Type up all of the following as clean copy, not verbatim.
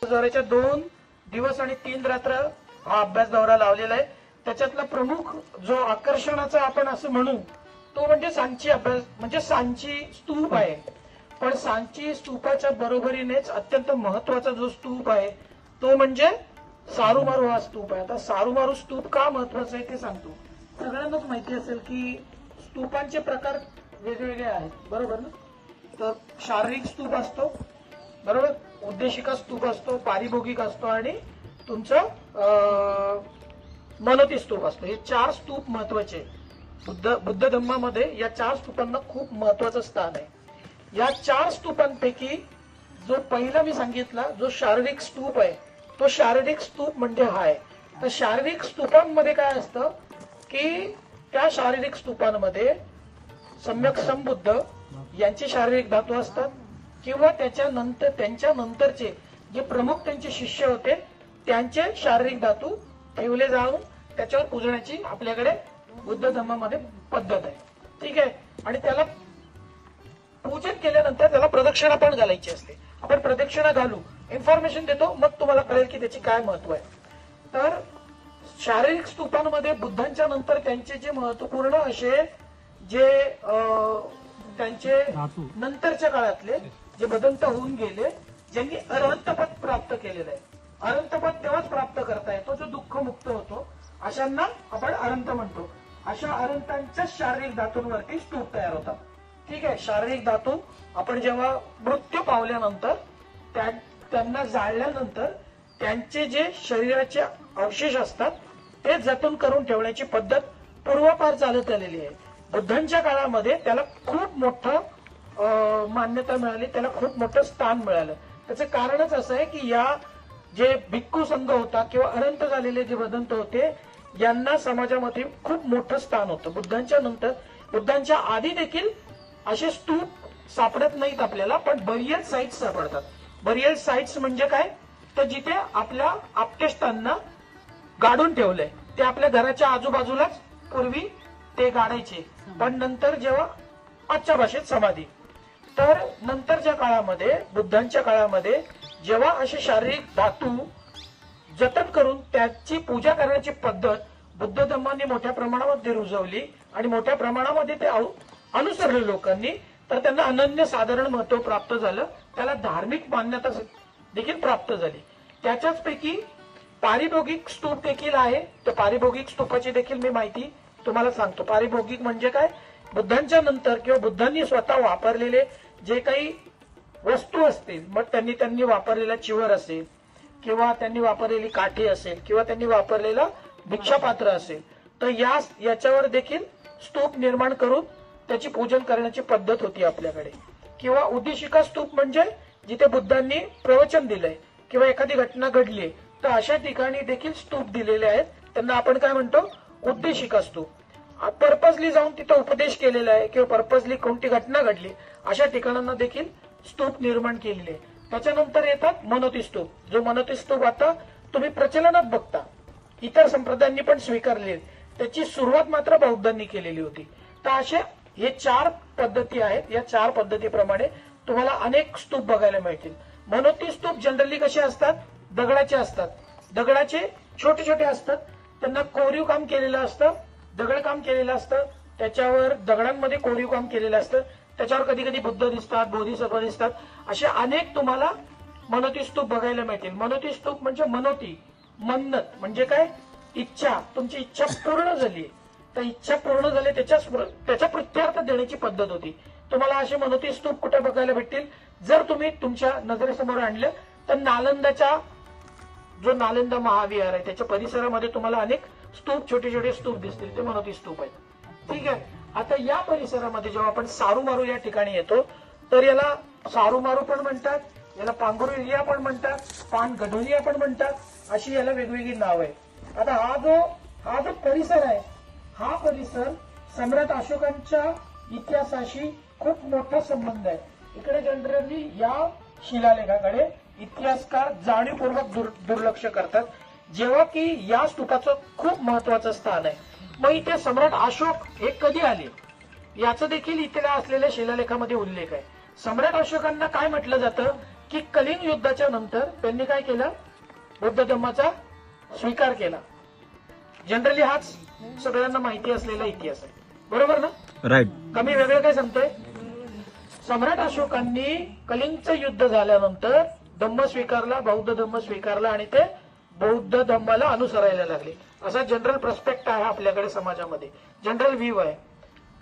दौऱ्याच्या 2 दिवस आणि 3 रात्र हा अभ्यास दौरा लावलेला आहे. त्याच्यातला प्रमुख जो आकर्षणाचा आपण असं म्हणू तो म्हणजे सांची अभ्यास म्हणजे सांची स्तूप आहे. पण सांची स्तूपाच्या बरोबरीनेच अत्यंत महत्वाचा जो स्तूप आहे तो म्हणजे सारुमारू हा स्तूप आहे. आता सारुमारू स्तूप का महत्वाचा आहे ते सांगतो. सगळ्यांनाच माहिती असेल की स्तूपांचे प्रकार वेगवेगळे आहेत, बरोबर ना. तर शारीरिक स्तूप असतो, बरोबर, उद्देशिका स्तूप असतो, पारिभोगिक असतो आणि तुमचं मनोती स्तूप असतो. हे 4 स्तूप महत्वाचे. बुद्ध धम्मामध्ये या 4 स्तूपांना खूप महत्वाचं स्थान आहे. या 4 स्तूपांपैकी जो पहिला मी सांगितला जो शारीरिक स्तूप आहे तो शारीरिक स्तूप म्हणजे हा आहे. तर शारीरिक स्तूपांमध्ये काय असतं की त्या शारीरिक स्तूपांमध्ये सम्यक संबुद्ध यांचे शारीरिक धातू असतात किंवा त्यांच्या नंतरचे जे प्रमुख त्यांचे शिष्य होते त्यांचे शारीरिक धातू ठेवले जाऊन त्याच्यावर पूजण्याची आपल्याकडे बुद्ध धर्मामध्ये पद्धत आहे. ठीक आहे. आणि त्याला पूजन केल्यानंतर त्याला प्रदक्षिणा पण घालायची असते. आपण प्रदक्षिणा घालू, इन्फॉर्मेशन देतो, मग तुम्हाला कळेल की त्याची काय महत्व आहे. तर शारीरिक स्तूपांमध्ये बुद्धांच्या नंतर त्यांचे जे महत्वपूर्ण असे जे त्यांचे नंतरच्या काळातले जे बदंत होऊन गेले, ज्यांनी अरहंतपद प्राप्त केलेलं आहे. अरहंतपद तेव्हाच प्राप्त करता येतो जो दुःख मुक्त होतो, अशांना आपण अरहंत म्हणतो. अशा अरहंतांच्या शारीरिक धातूंवरती स्तूप तयार होतात. ठीक आहे. शारीरिक धातू आपण जेव्हा मृत्यू पावल्यानंतर त्यांना जाळल्यानंतर त्यांचे जे शरीराचे अवशेष असतात ते जतन करून ठेवण्याची पद्धत पूर्वापार चालत आलेली आहे. बुद्धांच्या काळामध्ये त्याला खूप मोठं मान्यता मिळाली, त्याला खूप मोठं स्थान मिळालं. त्याचं कारणच असं आहे की या जे भिक्खू संघ होता किंवा अनंत झालेले जे बदंत होते यांना समाजामध्ये खूप मोठं स्थान होतं. बुद्धांच्या नंतर, बुद्धांच्या आधी देखील असे स्तूप सापडत नाहीत आपल्याला, पण बरियल साइट्स सापडतात. बरियल साइट्स म्हणजे काय, तर जिथे आपल्या आप्तेष्टांना गाडून ठेवलंय. ते आपल्या घराच्या आजूबाजूलाच पूर्वी ते गाडायचे, पण नंतर जेव्हा आजच्या भाषेत समाधी. तर नंतरच्या काळामध्ये, बुद्धांच्या काळामध्ये जेव्हा असे शारीरिक धातू जतन करून त्याची पूजा करण्याची पद्धत बुद्ध धर्माने मोठ्या प्रमाणामध्ये रुजवली आणि मोठ्या प्रमाणामध्ये ते अनुसरले लोकांनी, तर त्यांना अनन्य साधारण महत्व प्राप्त झालं. त्याला धार्मिक मान्यता देखील प्राप्त झाली. त्याच्याच पैकी पारिभोगिक स्तूप देखील आहे. तर पारिभोगिक स्तूपाची देखील मी माहिती तुम्हाला सांगतो. पारिभोगिक म्हणजे काय, बुद्धांच्या नंतर किंवा बुद्धांनी स्वतः वापरलेले जे काही वस्तू असतील, मग त्यांनी वापरलेला चिवर असेल किंवा त्यांनी वापरलेली काठी असेल किंवा त्यांनी वापरलेला भिक्षापात्र असेल, तर याच्यावर देखील स्तूप निर्माण करून त्याची पूजन करण्याची पद्धत होती आपल्याकडे. किंवा उद्देशिका स्तूप म्हणजे जिथे बुद्धांनी प्रवचन दिलंय किंवा एखादी घटना घडली, तर अशा ठिकाणी देखील स्तूप दिलेले आहेत. त्यांना आपण काय म्हणतो, उद्देशिका स्तूप. पर्पजली जाऊन तिथं उपदेश केलेला आहे किंवा पर्पजली कोणती घटना घडली, अशा ठिकाणांना देखील स्तूप निर्माण केलेले. त्याच्यानंतर येतात मनोती स्तूप. जो मनोती स्तूप आता तुम्ही प्रचलनात बघता, इतर संप्रदायांनी पण स्वीकारले. त्याची सुरुवात मात्र बौद्धांनी केलेली होती. तर अशा हे 4 पद्धती आहेत. या 4 पद्धतीप्रमाणे तुम्हाला अनेक स्तूप बघायला मिळतील. मनोती स्तूप जनरली कसे असतात, दगडाचे असतात. दगडाचे छोटे छोटे असतात. त्यांना कोरीव काम केलेलं असतं, दगड काम केलेलं असतं, त्याच्यावर दगडांमध्ये कोरीव काम केलेलं असतं. त्याच्यावर कधी कधी बुद्ध दिसतात, बोधिसत्व दिसतात. असे अनेक तुम्हाला मनोती स्तूप बघायला मिळतील. मनोती स्तूप म्हणजे मनोती, मन्नत म्हणजे काय, इच्छा. तुमची इच्छा पूर्ण झाली, तर इच्छा पूर्ण झाली त्याच्या प्रत्यार्थ देण्याची पद्धत होती. तुम्हाला असे मनोती स्तूप कुठे बघायला भेटतील, जर तुम्ही तुमच्या नजरेसमोर आणलं तर नालंदाच्या जो नालंदा महाविहार आहे त्याच्या परिसरामध्ये तुम्हाला अनेक स्तूप, छोटे छोटे स्तूप दिसतील. ते मनोती स्तूप आहेत. ठीक आहे. आता या परिसरामध्ये जेव्हा आपण सारुमारू या ठिकाणी येतो, तर याला सारुमारू पण म्हणतात, याला पांगुरिया पण म्हणतात, पानगढोलिया पण म्हणतात, अशी याला वेगवेगळी नाव आहे. आता हा जो परिसर आहे, हा परिसर सम्राट अशोकांच्या इतिहासाशी खूप मोठा संबंध आहे. इकडे जनरली या शिलालेखाकडे इतिहासकार जाणीवपूर्वक दुर्लक्ष करतात, जेव्हा की या स्तूपाचं खूप महत्वाचं स्थान आहे. मग इथे सम्राट अशोक हे कधी आले याचा देखील इथे असलेल्या शिलालेखामध्ये उल्लेख आहे. सम्राट अशोकांना काय म्हटलं जातं की कलिंग युद्धाच्या नंतर त्यांनी काय केलं, बौद्ध धर्माचा स्वीकार केला. जनरली हाच सगळ्यांना माहिती असलेला इतिहास आहे, बरोबर ना? राईट. कमी वेगळं काय सांगतोय? सम्राट अशोकांनी कलिंगचं युद्ध झाल्यानंतर धम्म स्वीकारला, बौद्ध धम्म स्वीकारला आणि ते बौद्ध धम्माला अनुसरायला लागले. असा जनरल प्रस्पेक्ट आहे आपल्याकडे समाजामध्ये, जनरल व्ह्यू आहे.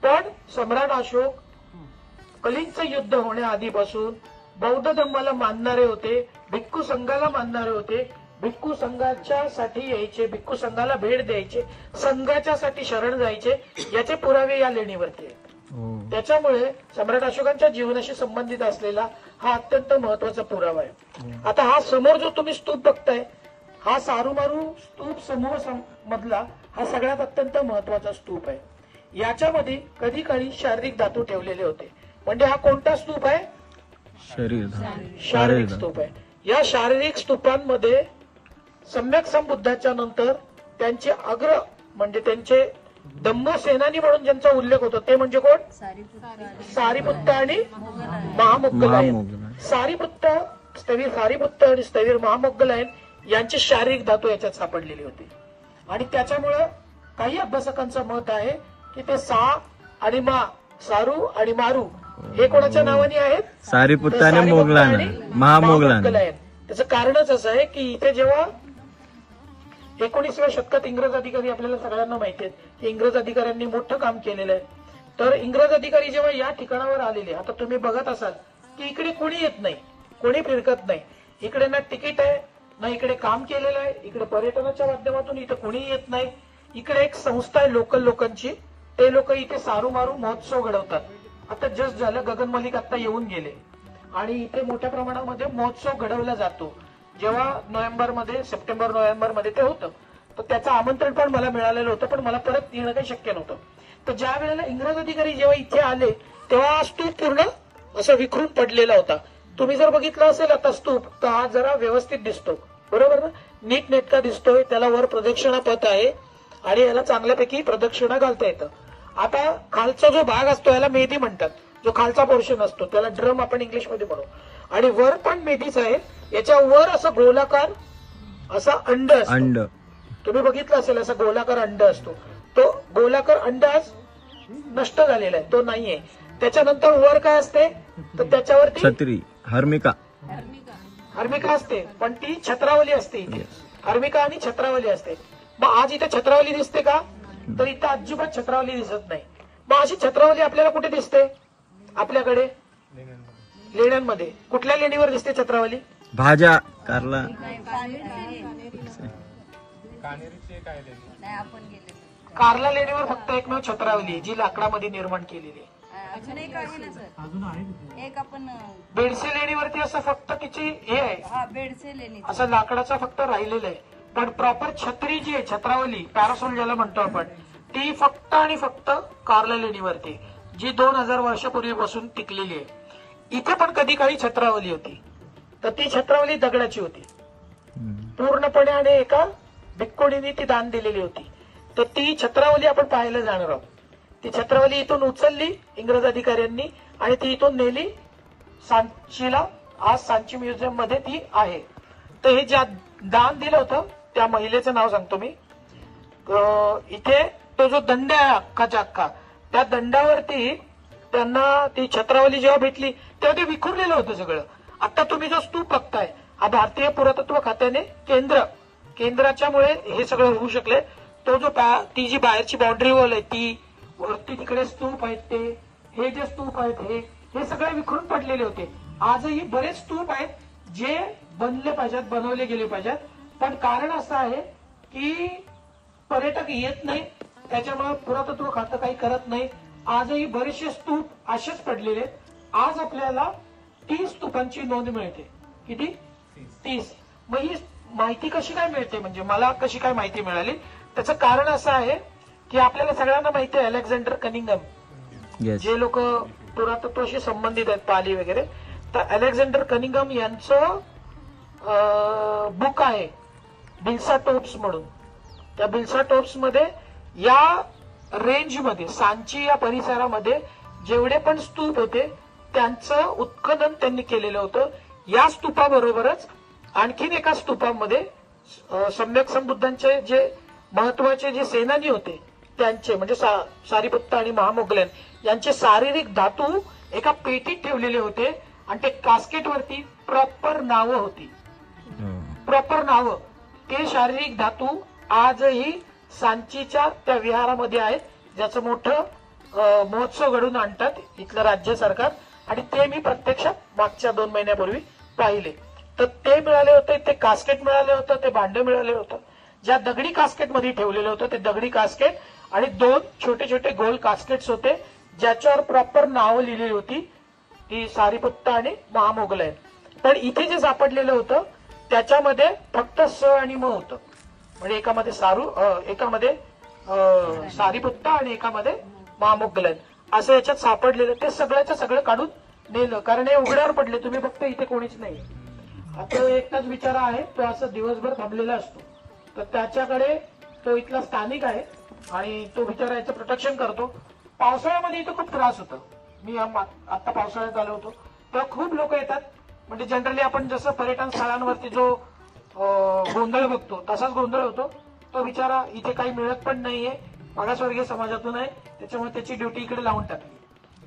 पण सम्राट अशोक कलिंगचं युद्ध होण्याआधीपासून बौद्ध धम्माला मानणारे होते, भिक्खू संघाला मानणारे होते, भिक्खू संघाच्या साठी यायचे, भिक्खू संघाला भेट द्यायचे, संघाच्या साठी शरण जायचे, याचे पुरावे या लेणीवरती आहेत. त्याच्यामुळे सम्राट अशोकांच्या जीवनाशी संबंधित असलेला हा अत्यंत महत्वाचा पुरावा आहे. आता हा समोर जो तुम्ही स्तूप बघताय, हा सारुमारू स्तूप समूह मधला हा सगळ्यात अत्यंत महत्वाचा स्तूप आहे. याच्यामध्ये कधी काळी शारीरिक धातू ठेवलेले होते. म्हणजे हा कोणता स्तूप आहे? शारीरिक स्तूप आहे. या शारीरिक स्तूपांमध्ये सम्यक संबुद्धाच्या नंतर त्यांचे अग्र म्हणजे त्यांचे धम्म सेनानी म्हणून ज्यांचा उल्लेख होतो ते म्हणजे कोण? सारिपुत्त आणि महामोग्गलायन. सारिपुत्त आणि स्थविर महामोग्गलायन यांची शारीरिक धातू याच्यात सापडलेली होती. आणि त्याच्यामुळं काही अभ्यासकांचं मत आहे की ते सा आणि मा, सारू आणि मारू हे कोणाच्या नावाने आहेत? सारिपुत्त आणि महामोग्गलायन. त्याचं कारणच असं आहे की इथे जेव्हा 19व्या शतकात इंग्रज अधिकारी, आपल्याला सगळ्यांना माहिती आहे की इंग्रज अधिकाऱ्यांनी मोठं काम केलेलं आहे. तर इंग्रज अधिकारी जेव्हा या ठिकाणावर आलेले, आता तुम्ही बघत असाल की इकडे कोणी येत नाही, कोणी फिरकत नाही, इकडे ना तिकीट आहे ना इकडे काम केलेलं आहे, इकडे पर्यटनाच्या माध्यमातून इथे कोणी येत नाही. इकडे एक संस्था आहे लोकल लोकांची, ते लोक इथे सारू मारू महोत्सव घडवतात. आता जस्ट झालं, गगन मलिक आता येऊन गेले आणि इथे मोठ्या प्रमाणामध्ये महोत्सव घडवला जातो. जेव्हा सप्टेंबर नोव्हेंबर मध्ये ते होतं, तर त्याचं आमंत्रण पण मला मिळालेलं होतं, पण मला परत येणं काही शक्य नव्हतं. तर ज्या वेळेला इंग्रज अधिकारी जेव्हा इथे आले तेव्हा स्तूप पूर्ण असं विखरून पडलेला होता. तुम्ही जर बघितलं असेल आता स्तूप, तर हा जरा व्यवस्थित दिसतो, बरोबर ना? नीट नेटका दिसतोय, त्याला वर प्रदक्षिणा पथ आहे आणि याला चांगल्यापैकी प्रदक्षिणा घालता येतं. आता खालचा जो भाग असतो याला मेधी म्हणतात, जो खालचा पोर्शन असतो त्याला ड्रम आपण इंग्लिशमध्ये म्हणू. आणि वर पण मेधीच आहे, याच्या वर असं गोलाकार असा अंड असतो. तुम्ही बघितलं असेल असा गोलाकार अंड असतो. तो गोलाकार अंड आज नष्ट झालेला आहे, तो नाहीये. त्याच्यानंतर वर काय असते, तर त्याच्यावरती छत्री, हर्मिका असते, पण ती छत्रावली असते. हर्मिका आणि छत्रावली असते. मग आज इथे छत्रावली दिसते का? तर इथं अजिबात छत्रावली दिसत नाही. मग अशी छत्रावली आपल्याला कुठे दिसते? आपल्याकडे लेण्यांमध्ये. कुठल्या लेणीवर दिसते छत्रावली? भाज्या, कारला. कारला लेणीवर फक्त एकमेव छत्रावली जी लाकडामध्ये निर्माण केलेली आहे. बेडसे लेणीवरती असं फक्त तिची हे आहे, असं लाकडाचा फक्त राहिलेलं आहे. पण प्रॉपर छत्री जी आहे, छत्रावली, पॅरासोल ज्याला म्हणतो आपण, ती फक्त आणि फक्त कारला लेणीवरती, जी 2000 वर्षापूर्वीपासून टिकलेली आहे. इथे पण कधी काळी छत्रावली होती, तर ती छत्रावली दगडाची होती पूर्णपणे आणि एका भिक्खुणीने ती दान दिलेली होती. तर ती छत्रावली आपण पाहायला जाणार आहोत. ती छत्रावली इथून उचलली इंग्रज अधिकाऱ्यांनी आणि ती इथून नेली सांचीला. आज सांची म्युझियम मध्ये ती आहे. तर हे ज्या दान दिलं होतं त्या महिलेचं नाव सांगतो मी. इथे तो जो दंड आहे अख्खाच्या अख्खा, त्या दंडावरती त्यांना ती छत्रावली जेव्हा भेटली तेव्हा ते विखुरलेलं होतं सगळं. आता तुम्ही जो स्तूप बघताय हा भारतीय पुरातत्व खात्याने केंद्राच्या मुळे हे सगळं होऊ शकले. तो जो ती जी बाहेरची बाउंड्री वॉल आहे ती, वरती तिकडे स्तूप आहेत, ते हे जे स्तूप आहेत हे सगळे विखरून पडलेले होते. आजही बरेच स्तूप आहेत जे बनले पाहिजेत, बनवले गेले पाहिजेत. पण कारण असं आहे की पर्यटक येत नाही, त्याच्यामुळे पुरातत्व खातं काही करत नाही. आजही बरेचसे स्तूप असेच पडलेले आहेत. आज आपल्याला 30 स्तूपांची नोंद मिळते. किती? 30. मग ही माहिती कशी काय मिळते, म्हणजे मला कशी काय माहिती मिळाली? त्याचं कारण असं आहे की आपल्याला सगळ्यांना माहिती आहे अलेक्झांडर कनिंगम, जे लोक पुरातत्वाशी संबंधित आहेत, पाली वगैरे, तर अलेक्झांडर कनिंगम यांचं बुक आहे बिल्सा टोप्स म्हणून. त्या बिल्सा टोप्स मध्ये या रेंजमध्ये, सांची या परिसरामध्ये जेवढे पण स्तूप होते त्यांचं उत्खनन त्यांनी केलेलं होतं. या स्तूपाबरोबरच आणखीन एका स्तूपामध्ये सम्यक संबुद्धांचे जे महत्वाचे जे सेनानी होते त्यांचे म्हणजे सारिपुत्त आणि महामोगलन यांचे शारीरिक धातू एका पेटीत ठेवलेले होते आणि ते कास्केट वरती प्रॉपर नावं होती. प्रॉपर नावं ते शारीरिक धातू आजही सांचीच्या त्या विहारामध्ये आहेत, ज्याचं मोठं महोत्सव घडून आणतात इथलं राज्य सरकार. आणि ते मी प्रत्यक्षात मागच्या 2 महिन्यापूर्वी पाहिले. तर ते मिळाले होते, ते कास्केट मिळाले होतं, ते भांड मिळाले होतं. ज्या दगडी कास्केट मध्ये ठेवलेलं होतं ते दगडी कास्केट आणि 2 छोटे छोटे गोल कास्केट्स होते ज्याच्यावर प्रॉपर नावं लिहिलेली होती ती सारिपुत्त आणि महामोगलायन. पण इथे जे सापडलेलं होतं त्याच्यामध्ये फक्त स आणि म होतं. म्हणजे एकामध्ये एकामध्ये सारिपुत्त आणि एकामध्ये महामोगलायन असं याच्यात सापडलेलं. ते सगळ्याचं सगळं काढून नेलं कारण हे उघड्यावर पडले. तुम्ही बघता इथे कोणीच नाही. आता एकटाच बिचारा आहे, तो असं दिवसभर थांबलेला असतो. तर त्याच्याकडे तो इथला स्थानिक आहे आणि तो बिचारा याचं प्रोटेक्शन करतो. पावसाळ्यामध्ये इथं खूप त्रास होतो. मी आता पावसाळ्यात आलो होतो तेव्हा खूप लोक येतात. म्हणजे जनरली आपण जसं पर्यटन स्थळांवरती जो गोंधळ बघतो तसाच गोंधळ होतो. तो बिचारा इथे काही मिळत पण नाहीये, मागासवर्गीय समाजातून आहे, त्याच्यामुळे त्याची ड्युटी इकडे लावून टाकली.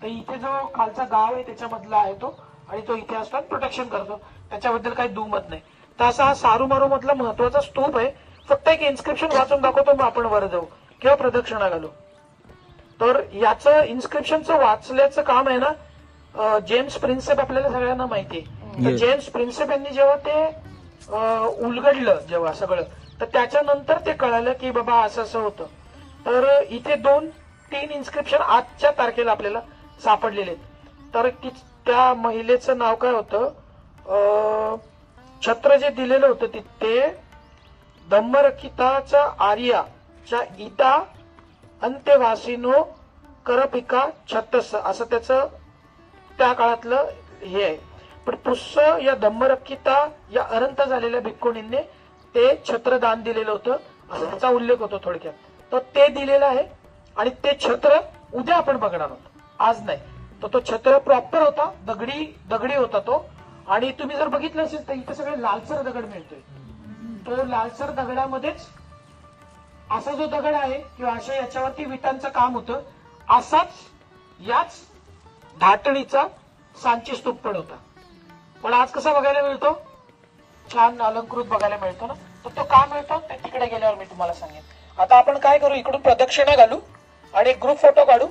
तर इथे जो खालचा गाव आहे त्याच्यामधला आहे तो आणि तो इथे असतात प्रोटेक्शन करतो, त्याच्याबद्दल काही दुमत नाही. तर असा हा सारूमारू मधला महत्वाचा स्तूप आहे. फक्त एक इन्स्क्रिप्शन वाचून दाखवतो मग आपण वर जाऊ किंवा प्रदक्षिणा घालू. तर याचं इन्स्क्रिप्शनचं वाचल्याचं काम आहे ना जेम्स प्रिन्सेप आपल्याला सगळ्यांना माहिती आहे. तर जेम्स प्रिन्सेप यांनी जेव्हा ते उलगडलं जेव्हा सगळं तर त्याच्यानंतर ते कळालं की बाबा असं असं होतं. तर इथे 2-3 इन्स्क्रिप्शन आजच्या तारखेला आपल्याला सापडलेले आहेत. तर त्या महिलेचं नाव काय होतं, छत्र जे दिलेलं होतं ते धम्मरखिताचा आर्याच्या इता अंत्यवासिनो करपिका छत्तस असं त्याचं त्या काळातलं हे आहे. पण पुस्स या धम्मरखिता या अरंत झालेल्या भिक्खुणींनी ते छत्र दान दिलेलं होतं असं त्याचा उल्लेख होतो थोडक्यात. तर ते दिलेलं आहे आणि ते छत्र उद्या आपण बघणार आहोत, आज नाही. तर तो छत्र प्रॉपर होता, दगडी होता तो. आणि तुम्ही जर बघितलं असेल तर इथे सगळे लालसर दगड मिळतोय. तो लालसर दगडामध्येच असा जो दगड आहे किंवा अशा याच्यावरती विटांचं काम होतं, असाच याच धाटणीचा सांची स्तूप पण होता. पण आज कसा बघायला मिळतो, छान अलंकृत बघायला मिळतो ना. तर तो का मिळतो ते तिकडे गेल्यावर मी तुम्हाला सांगेन. आता आपण काय करू, इकडून प्रदक्षिणा घालू आणि एक ग्रुप फोटो काढू